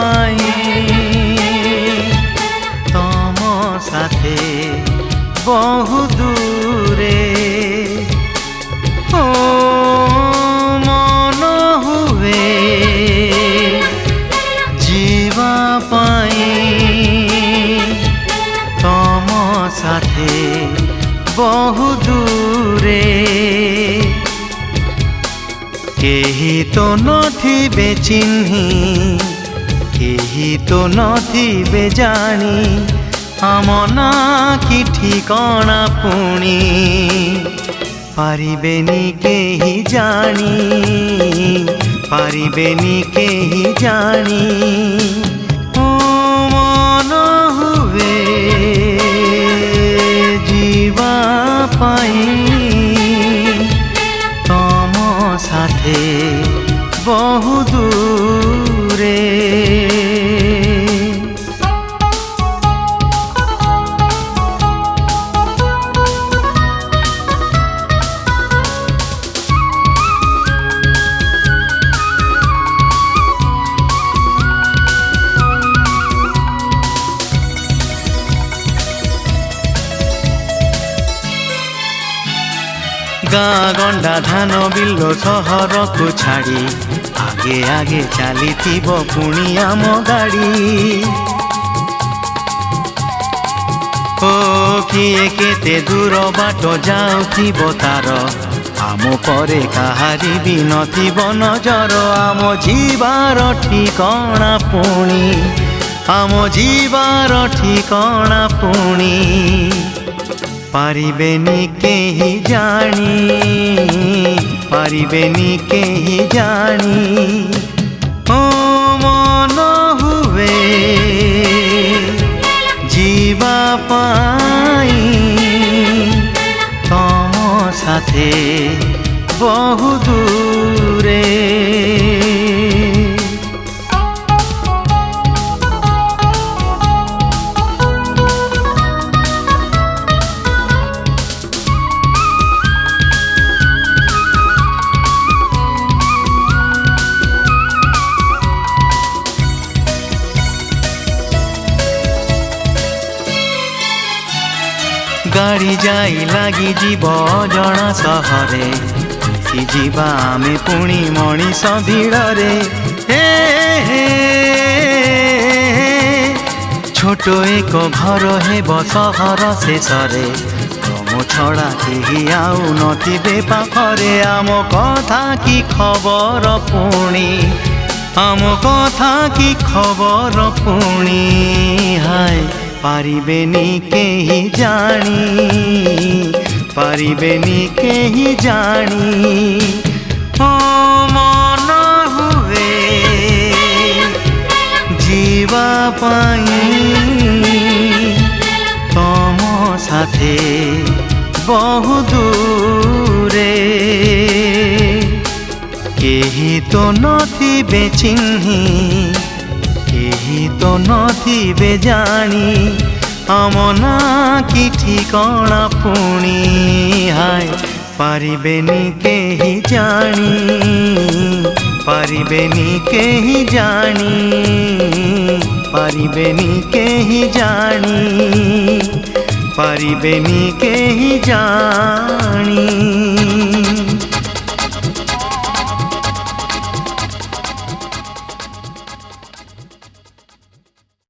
पाई तम साथे बहु दूरे ओ मन हुए जीवा पाई तम साथे बहु दूरे केही तो नथिबे चिन्ही केही तो नथिबे जानी आम ना कि ठिकाना पुणी पारिबेनी केही जानी पारिबेनी केही जानी ओ मन हुए जीवा पाई तम साथे बहु दूरे गाँ गंडा धान बिल सहर को छाड़ी आगे आगे चली पुणी आम गाड़ी ओ किए केते दूर बाट जाउथिबो तार आम परे काहारी भी नथिबो नजर आम जीवार ठिकाना पुणी आम जीवार ठिकाना पुणी पारिबेनी केही जानी पारिबेनी केही जानी ओ मन हुए जीवा पाई तम साथे बहु दूरे गाड़ी जाई लागी जीव जना सहरे मिसी जीवा आमे पुणी मनीष भिड़े हे हे छोट एक घर हेब सहर शेषरे तम छड़ा केही आउ नथिबे पाखरे आम कथा कि खबर पुणी आम कथा कि खबर पुणी हाय पारिबेनी केही जानी पारिबेनी केही जानी ओ मन हुए जीवा पाई तम साथे बहु दूरे केही तो नथिबे चिन्ही केही तो नथिबे जानी आम ना कि ठिकाना पुणी हाय पारिबेनी केही जानी पारिबेनी केही जानी पारिबेनी केही जानी पारिबेनी केही जानी।